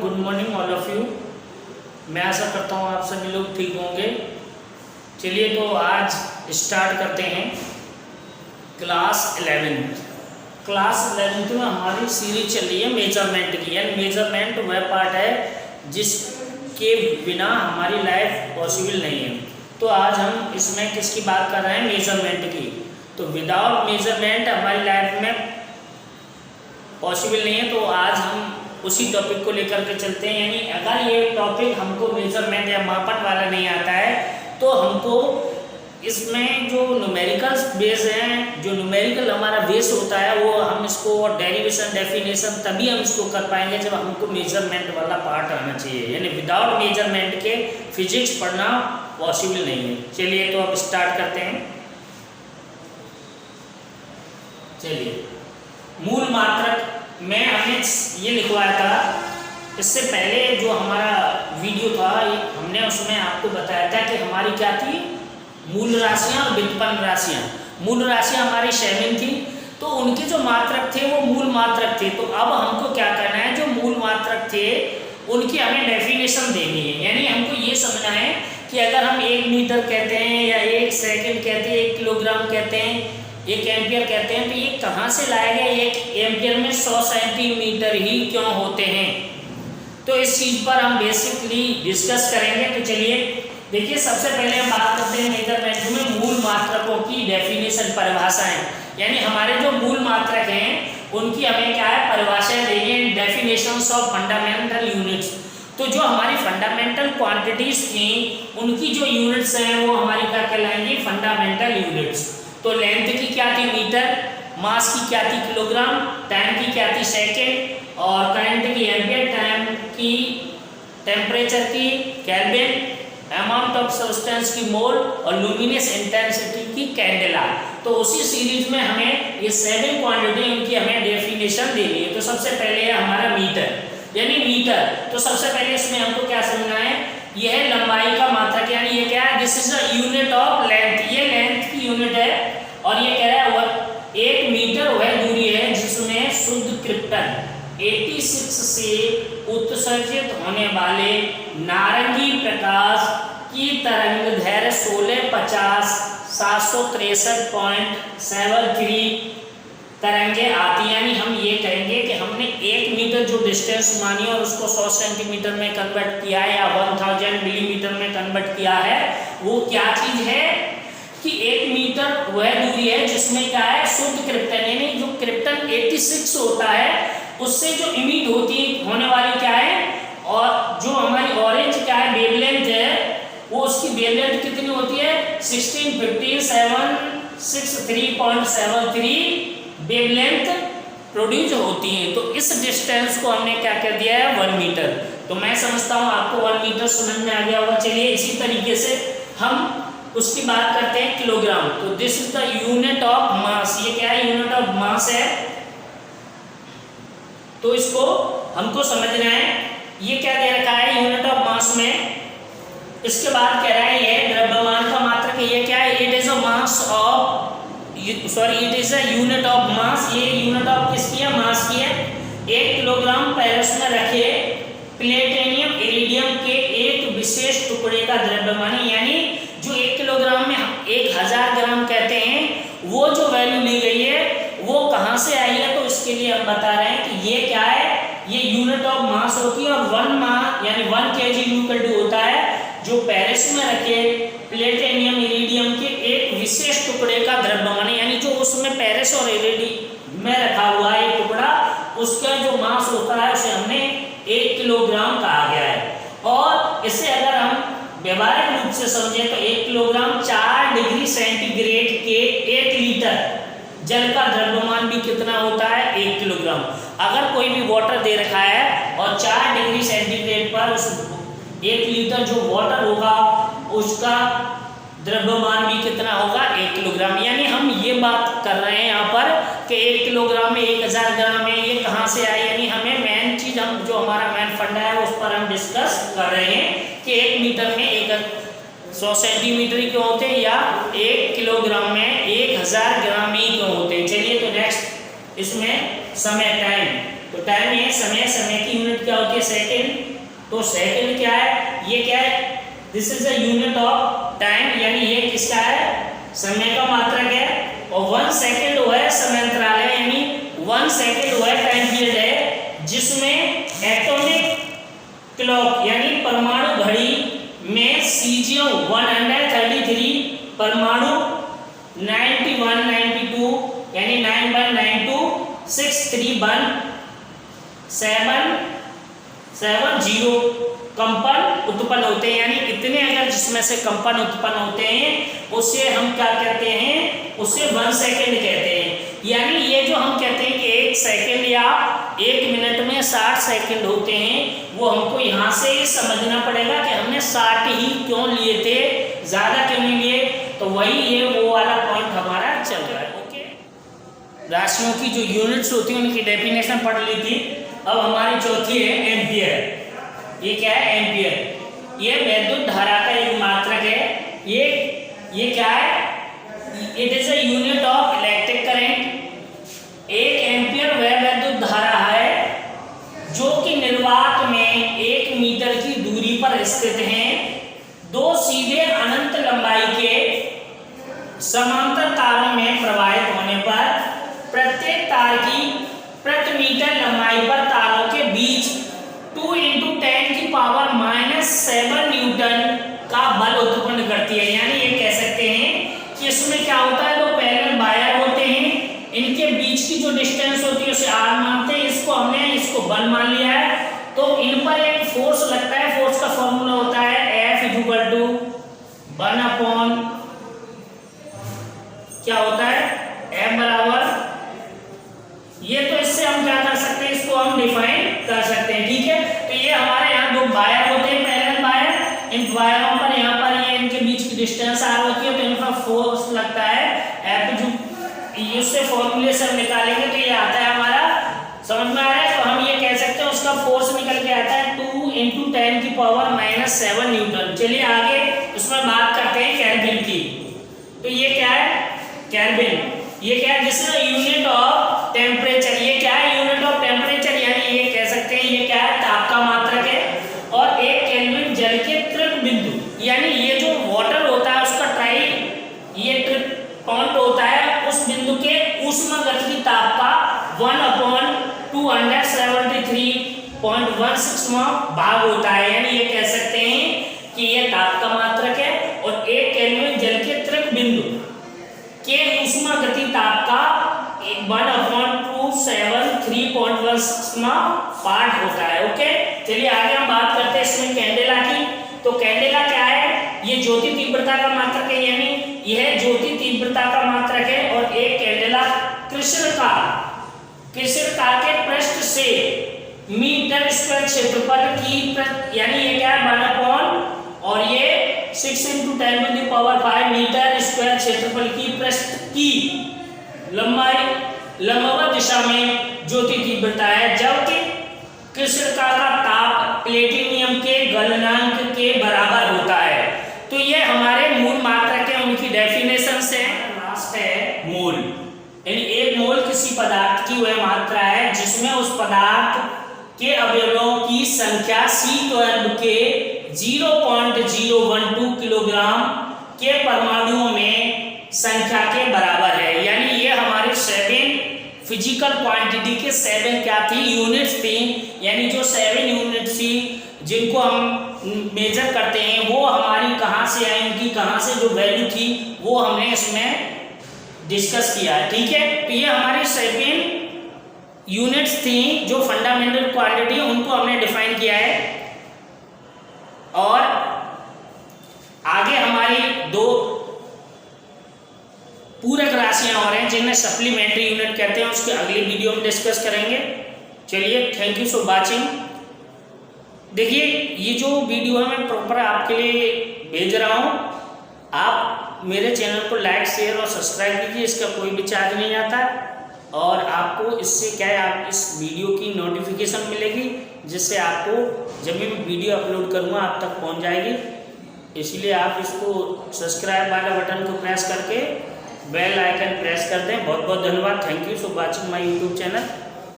Good morning all of you. मैं आशा करता हूँ आप सभी लोग ठीक होंगे। चलिए तो आज स्टार्ट करते हैं क्लास 11th में हमारी सीरीज चल रही है मेजरमेंट की। यानी मेजरमेंट वह पार्ट है जिसके बिना हमारी लाइफ पॉसिबल नहीं है। तो आज हम इसमें किसकी बात कर रहे हैं? मेजरमेंट की। तो विदाउट मेजरमेंट हमारी लाइफ में पॉसिबल नहीं है। तो आज हम उसी टॉपिक को लेकर के चलते हैं। यानी अगर ये टॉपिक हमको मेजरमेंट या मापन वाला नहीं आता है तो हमको इसमें जो न्यूमेरिकल बेस हैं, जो न्यूमेरिकल हमारा बेस होता है वो हम इसको डेरिवेशन डेफिनेशन तभी हम इसको कर पाएंगे जब हमको मेजरमेंट वाला पार्ट आना चाहिए। यानी विदाउट मेजरमेंट के फिजिक्स पढ़ना पॉसिबल नहीं है। चलिए तो अब स्टार्ट करते हैं। चलिए, मूल मात्रक में हमने ये लिखवाया था। इससे पहले जो हमारा वीडियो था हमने उसमें आपको बताया था कि हमारी क्या थी, मूल राशियां और व्युत्पन्न राशियां। मूल राशियां हमारी 7 थी, तो उनके जो मात्रक थे वो मूल मात्रक थे। तो अब हमको क्या करना है, जो मूल मात्रक थे उनकी हमें डेफिनेशन देनी है। यानी हमको ये समझना है कि अगर हम 1 मीटर कहते हैं या 1 सेकेंड कहते हैं, 1 किलोग्राम कहते हैं, 1 एम्पियर कहते हैं, तो ये कहाँ से लाया गया? 1 एम्पियर में 100 सेंटीमीटर ही क्यों होते हैं? तो इस चीज़ पर हम बेसिकली डिस्कस करेंगे। तो चलिए देखिए, सबसे पहले हम बात करते हैं मेजरमेंट में मूल मात्रकों की डेफिनेशन, परिभाषाएं। यानी हमारे जो मूल मात्रक हैं उनकी हमें क्या है, परिभाषाएं देंगे, डेफिनेशंस ऑफ फंडामेंटल यूनिट्स। तो जो हमारी फंडामेंटल क्वांटिटीज थी उनकी जो यूनिट्स हैं वो हमारी क्या कहलाएंगी? Fundamental units. तो लेंथ की क्या थी? मीटर, मास की क्या थी? किलोग्राम, टाइम की क्या थी? सेकेंड, और करंट की एम्पियर, टाइम की, टेम्परेचर की केल्विन, अमाउंट ऑफ सब्सटेंस की मोल, और लुमिनस इंटेंसिटी की कैंडेला। तो उसी सीरीज में हमें ये 7 क्वांटिटी उनकी हमें डेफिनेशन देनी है। तो सबसे पहले है हमारा मीटर। यानी मीटर, तो सबसे पहले इसमें हमको क्या समझना है, यह है लंबाई का मात्रक। यानी ये क्या है? This is a unit of length. ये लेंथ की यूनिट है। और ये कह रहा है वह 1 मीटर वह दूरी है जिसमें शुद्ध क्रिप्टन 86 से उत्सर्जित होने वाले नारंगी प्रकाश की तरंग दैर्घ्य 1650 763.73 तरंगे आती है। यानी हम ये कहेंगे कि हमने 1 मीटर जो डिस्टेंस मानी और उसको 100 सेंटीमीटर में कन्वर्ट किया है या 1000 मिलीमीटर में कन्वर्ट किया है, वो क्या चीज है कि 1 मीटर वह दूरी है जिसमें क्या है, शुद्ध क्रिप्टन। यानी जो क्रिप्टन 86 होता है उससे जो इमिट होने वाली क्या है, और जो हमारी ऑरेंज क्या है, वेवलेंथ है, वो उसकी वेवलेंथ कितनी होती है? 165763.73 वेवलेंथ प्रोड्यूस होती है। तो इस डिस्टेंस को हमने क्या कर दिया है? 1 मीटर। तो मैं समझता हूँ आपको 1 मीटर समझ में आ गया होगा। चलिए इसी तरीके से हम उसकी बात करते हैं किलोग्राम। तो this is the unit of mass. ये क्या है? यूनिट ऑफ मास है। तो इसको हमको समझना है। ये क्या दे रखा है यूनिट ऑफ मास में? इसके बाद कह रहा है ये द्रव्यमान का मात्रक है। ये क्या है? It is a mass of, sorry, it is a unit of mass. ये यूनिट ऑफ किसकी है? मास की है। 1 किलोग्राम पेरिस में रखे प्लेटिनियम इरिडियम के एक विशेष टुकड़े का द्रव्यमान। यानी जो 1 किलोग्राम में हम 1000 ग्राम कहते हैं, वो जो वैल्यू ली गई है वो कहाँ से आई है? तो इसके लिए हम बता रहे हैं कि ये क्या है, ये यूनिट ऑफ मास होती है। और 1 मास यानी 1 kg इक्वल टू होता है जो पेरिस में रखे प्लेटिनियम इरिडियम के एक विशेष टुकड़े का द्रव्यमान। यानी जो उसमें पेरिस और इरिडियम में रखा हुआ है टुकड़ा, उसका जो मास होता है उसे हमने 1 किलोग्राम कहा गया है। और इसे अगर हम व्यवहारिक रूप से समझें तो 1 किलोग्राम 4 डिग्री सेंटीग्रेड के 1 लीटर जल का द्रव्यमान भी कितना होता है? 1 किलोग्राम। अगर कोई भी वाटर दे रखा है और 4 डिग्री सेंटीग्रेड पर उस 1 लीटर जो वाटर होगा उसका द्रव्यमान भी कितना होगा? 1 किलोग्राम। यानी हम ये बात कर रहे हैं यहाँ पर कि 1 किलोग्राम में 1000 ग्राम है, ये कहाँ से आए? यानी हमें मेन चीज, हम जो हमारा मेन फंडा है उस पर हम डिस्कस कर रहे हैं कि 1 मीटर में 100 सेंटीमीटर क्यों होते हैं, या 1 किलोग्राम में 1000 ग्राम ही क्यों होते हैं। चलिए तो नेक्स्ट इसमें समय, टाइम। तो टाइम है समय, समय की यूनिट क्या होती है सेकंड। तो सेकंड क्या है, ये क्या है, this is a unit of time, यानी ये किसका है, समय का मात्रक है। और 1 सेकंड वो है समय अंतराल है, यानी 1 सेकंड वो है टाइम पीरियड है जिसमें एटॉमिक क्लॉक यानी परमाणु घड़ी में सीजियम 133 परमाणु 91 92 यानी 9192 631 770 कंपन उत्पन्न होते हैं। यानी इतने अगर जिसमें से कंपन उत्पन्न होते हैं उसे हम क्या कहते हैं, उसे 1 सेकंड कहते हैं। यानी ये जो हम कहते हैं कि 1 सेकंड या 1 मिनट में 60 सेकंड होते हैं, वो हमको यहाँ से समझना पड़ेगा कि हमने 60 ही क्यों लिए थे, ज़्यादा क्यों नहीं लिए। तो वही ये वो वाला पॉइंट हमारा चल रहा है। ओके, राशियों की जो यूनिट्स होती हैं उनकी डेफिनेशन पढ़ ली थी। अब हमारी चौथी है एम्पियर। ये क्या है, एम्पियर। ये वैद्युत धारा का एक मात्रक है। ये क्या है, it is a unit of electric current. 1 ampere वह वैद्युत धारा है जो कि निर्वात में 1 मीटर की दूरी पर स्थित है। 2 सीधे अनंत लंबाई के समांतर तारों में प्रवाहित होने पर प्रत्येक तार की प्रति मीटर लंबाई पर तारों के बीच 2 × 10⁻⁷ न्यूटन का बल उत्पन्न करती है। यानी ये कह सकते हैं कि इसमें क्या होता है, तो पैरेलल वायर होते हैं, इनके बीच की जो डिस्टेंस होती है उसे आर मानते हैं, इसको 1 मान लिया है। तो इन पर एक फोर्स लगता है, फोर्स का फॉर्मूला होता है F = 1 क्या होता है, F बराबर, ये तो इससे हम क्या कर सकते हैं, इसको हम डिफाइन कर सकते हैं। ठीक है, तो ये हमारे यहाँ 2 वायर होते हैं, पैरेलल वायर। इन वायरों पर यहाँ पर ये इनके बीच की डिस्टेंस आर होती है, तो इन पर फोर्स लगता है F, जो इससे फॉर्मूले से हम निकालेंगे तो ये आता है हमारा, समझ में आ रहा है। तो हम ये कह सकते हैं उसका फोर्स निकल के आता है 2 × 10⁻⁷ न्यूटन। चलिए आगे उसमें बात करते हैं केल्विन की। तो ये क्या है, केल्विन, ये क्या है, this is unit of temperature. ये क्या है, यूनिट ऑफ टेम्परेचर, यानी ये कह सकते हैं ये क्या है, ताप का मात्रक है। और 1 केल्विन जल के तृक बिंदु, यानी ये जो वाटर होता है उसका ये तृक पॉइंट होता है, उस बिंदु के ऊष्मागतिकी ताप का 1/273.16वां भाग होता है। यानी ये कह सकते हैं कि ये ताप का मात्रक है। और 1 केल्विन जल के तृक बिंदु के ऊष्मागतिकी ताप का 1/273.16वां पार्ट होता है। ओके, चलिए आगे हम बात करते हैं इसमें कैंडेला की। तो कैंडेला क्या है, ये ज्योति तीव्रता का मात्रक है, यानी यह ज्योति तीव्रता का मात्रक है। और एक कैंडेला कृष्णकाय के पृष्ठ से मीटर स्क्वायर क्षेत्रफल की, यानी ये क्या है 1 और ये 6 × 10⁵ मीटर स्क्वायर क्षेत्रफल की पृष्ठ की लंबाई लंबवत दिशा में ज्योति तीव्रता है, जबकि कृष्णकाय का ताप प्लेटिनियम के गलनांक के बराबर होता है। तो ये हमारे मूल मात्रक है, उनकी डेफिनेशन से लास्ट है मोल। यानी 1 मोल किसी पदार्थ की वह मात्रा है जिसमें उस पदार्थ के अवयवों की संख्या C² के 0.012 किलोग्राम के परमाणुओं में संख्या के बराबर है। यानी ये हमारे 7 फिजिकल क्वांटिटी के 7 क्या थी, यूनिट्स थी। यानी जो 7 यूनिट्स थी जिनको हम मेजर करते हैं वो हमारी कहाँ से आई, उनकी कहाँ से जो वैल्यू थी वो हमने इसमें डिस्कस किया है। ठीक है, तो ये हमारी 7 यूनिट्स थी जो फंडामेंटल क्वांटिटी, उनको हमने डिफाइन किया है। और आगे हमारी 2 पूरक राशियां और हैं जिन्हें सप्लीमेंट्री यूनिट कहते हैं, उसके अगली वीडियो में डिस्कस करेंगे। चलिए, थैंक यू फॉर वाचिंग। देखिए, ये जो वीडियो है मैं प्रॉपर आपके लिए भेज रहा हूँ। आप मेरे चैनल को लाइक, शेयर और सब्सक्राइब कीजिए, इसका कोई भी चार्ज नहीं आता। और आपको इससे क्या है, आप इस वीडियो की नोटिफिकेशन मिलेगी, जिससे आपको जब भी मैं वीडियो अपलोड करूँगा आप तक पहुँच जाएगी। इसलिए आप इसको सब्सक्राइब वाला बटन को प्रेस करके बेल आइकन प्रेस कर दें। बहुत बहुत धन्यवाद। Thank you for watching my YouTube channel.